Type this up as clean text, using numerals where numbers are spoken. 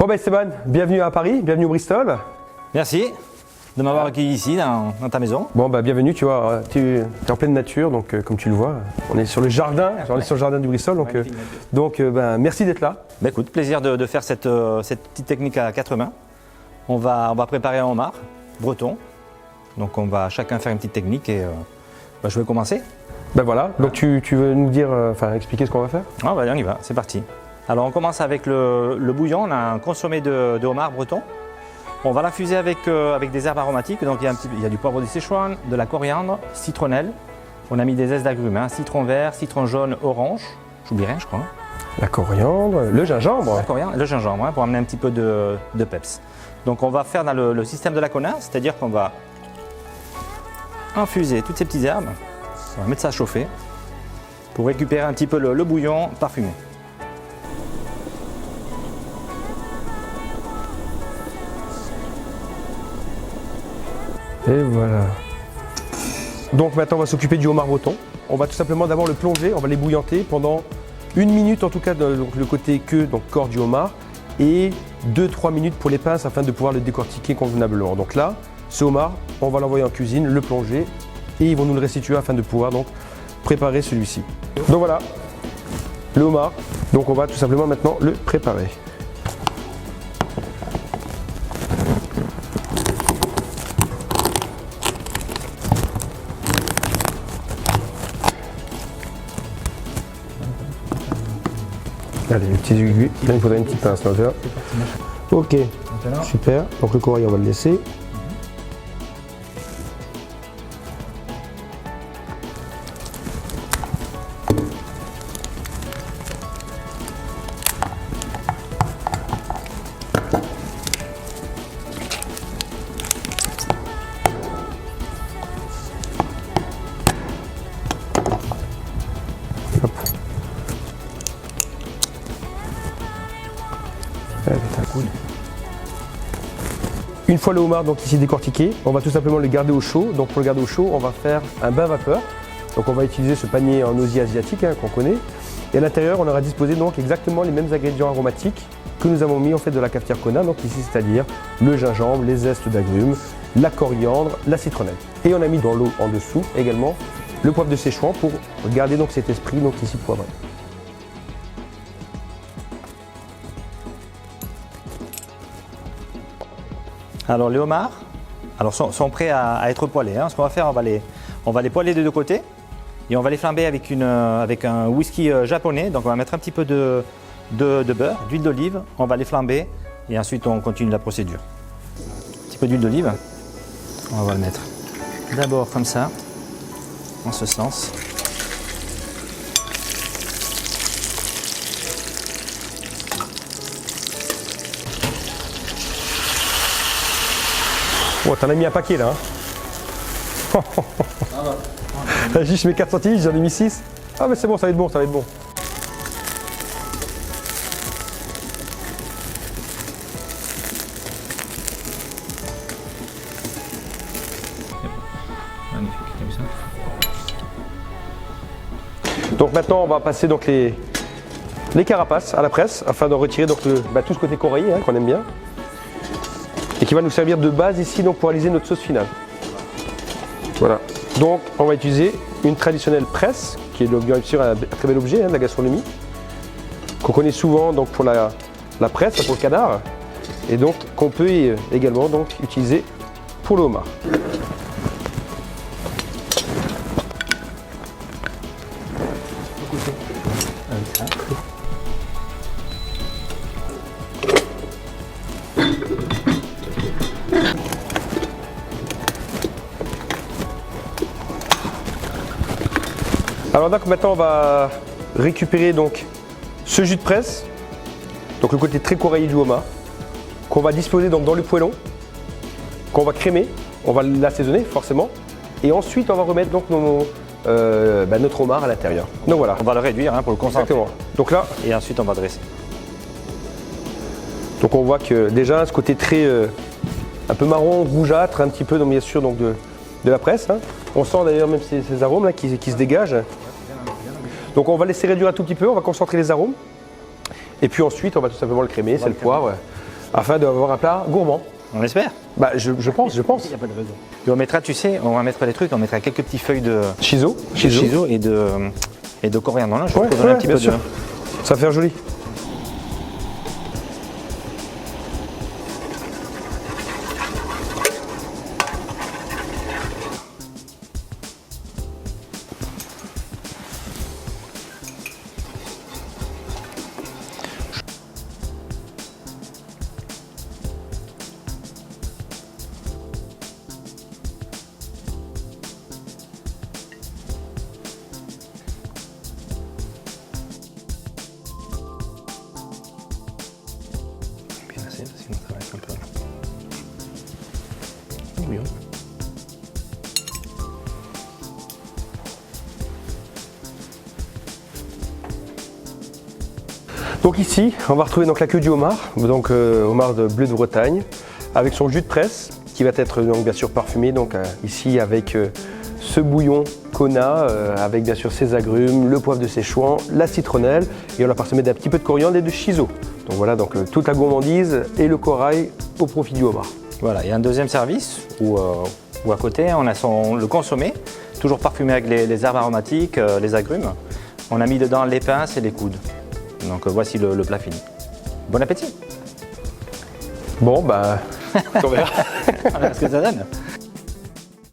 Bon ben Esteban, bienvenue à Paris, bienvenue au Bristol. Merci de m'avoir accueilli ici dans ta maison. Bon bah bienvenue, tu vois, tu es en pleine nature, donc comme tu le vois, on est sur le jardin, du Bristol, donc merci d'être là. Bah écoute, plaisir de faire cette petite technique à quatre mains. On va préparer un homard breton, donc on va chacun faire une petite technique et je vais commencer. Ben voilà, donc tu veux nous dire, expliquer ce qu'on va faire? Ah bah on y va, c'est parti. Alors on commence avec le bouillon, on a un consommé de homard breton. On va l'infuser avec des herbes aromatiques, donc il y a du poivre de Sichuan, de la coriandre, citronnelle. On a mis des zestes d'agrumes, hein, citron vert, citron jaune, orange. J'oublie rien je crois. La coriandre, le gingembre. La coriandre, le gingembre, hein, pour amener un petit peu de peps. Donc on va faire dans le système de la Kona, c'est-à-dire qu'on va infuser toutes ces petites herbes. On va mettre ça à chauffer pour récupérer un petit peu le bouillon parfumé. Et voilà. Donc maintenant on va s'occuper du homard breton. On va tout simplement d'abord le plonger, on va les bouillanter pendant 1 minute en tout cas, donc le côté queue, donc corps du homard, et 2-3 minutes pour les pinces afin de pouvoir le décortiquer convenablement. Donc là, ce homard, on va l'envoyer en cuisine, le plonger, et ils vont nous le restituer afin de pouvoir donc préparer celui-ci. Donc voilà, le homard. Donc on va tout simplement maintenant le préparer. Allez, les petits aiguilles, là il faudrait une petite pince. Là, ok, super. Donc le corail on va le laisser. Une fois le homard donc ici décortiqué, on va tout simplement le garder au chaud. Donc pour le garder au chaud, on va faire un bain vapeur. Donc on va utiliser ce panier en osier asiatique qu'on connaît. Et à l'intérieur, on aura disposé donc exactement les mêmes ingrédients aromatiques que nous avons mis en fait de la cafetière Kona. Donc ici, c'est-à-dire le gingembre, les zestes d'agrumes, la coriandre, la citronnelle. Et on a mis dans l'eau en dessous également le poivre de Sichuan pour garder donc cet esprit donc ici poivré. Alors les homards sont prêts à être poêlés. Hein. Ce qu'on va faire, on va les poêler de deux côtés et on va les flamber avec un whisky japonais. Donc on va mettre un petit peu de beurre, d'huile d'olive, on va les flamber et ensuite on continue la procédure. Un petit peu d'huile d'olive, on va le mettre d'abord comme ça, en ce sens. Oh, t'en as mis un paquet là. Hein. Je mets 4 centilitres, j'en ai mis 6. Ah mais c'est bon, ça va être bon, ça va être bon. Donc maintenant on va passer donc les carapaces à la presse afin de retirer donc tout ce côté coraillé qu'on aime bien. Et qui va nous servir de base ici donc pour réaliser notre sauce finale. Voilà. Donc on va utiliser une traditionnelle presse, qui est bien sûr un très bel objet de la gastronomie, qu'on connaît souvent donc pour la presse, pour le canard, et donc qu'on peut également donc utiliser pour le homard. Alors donc maintenant on va récupérer donc ce jus de presse, donc le côté très coraillé du homard, qu'on va disposer donc dans le poêlon, qu'on va crémer, on va l'assaisonner forcément, et ensuite on va remettre donc notre homard à l'intérieur. Donc voilà. On va le réduire pour le concentrer. Exactement. Donc là, et ensuite on va dresser. Donc on voit que déjà ce côté très un peu marron, rougeâtre, un petit peu donc bien sûr donc de la presse. Hein. On sent d'ailleurs même ces arômes là qui se dégagent. Donc on va laisser réduire un tout petit peu, on va concentrer les arômes. Et puis ensuite on va tout simplement le crémer, c'est le poivre. afin d'avoir un plat gourmand. On espère. Bah, je pense. Il n'y a pas de raison. Et on mettra, tu sais, on va mettre les trucs, on mettra quelques petites feuilles de Shiso. shiso et de coriandre. Là, je Ouais, peux donner un petit bien peu sûr. de. Ça va faire joli. Bien assez, sinon ça va être un peu bouillon. Donc ici, on va retrouver donc la queue du homard, donc homard de bleu de Bretagne, avec son jus de presse qui va être donc bien sûr parfumé. Donc ici avec ce bouillon qu'on a, avec bien sûr ses agrumes, le poivre de Szechuan, la citronnelle, et on l'a parsemé d'un petit peu de coriandre et de shiso. Donc voilà, donc toute la gourmandise et le corail au profit du homard. Voilà, il y a un deuxième service où à côté on a le consommé, toujours parfumé avec les herbes aromatiques, les agrumes. On a mis dedans les pinces et les coudes. Donc voici le plat fini. Bon appétit. Bon, bah, on verra. On verra ce que ça donne.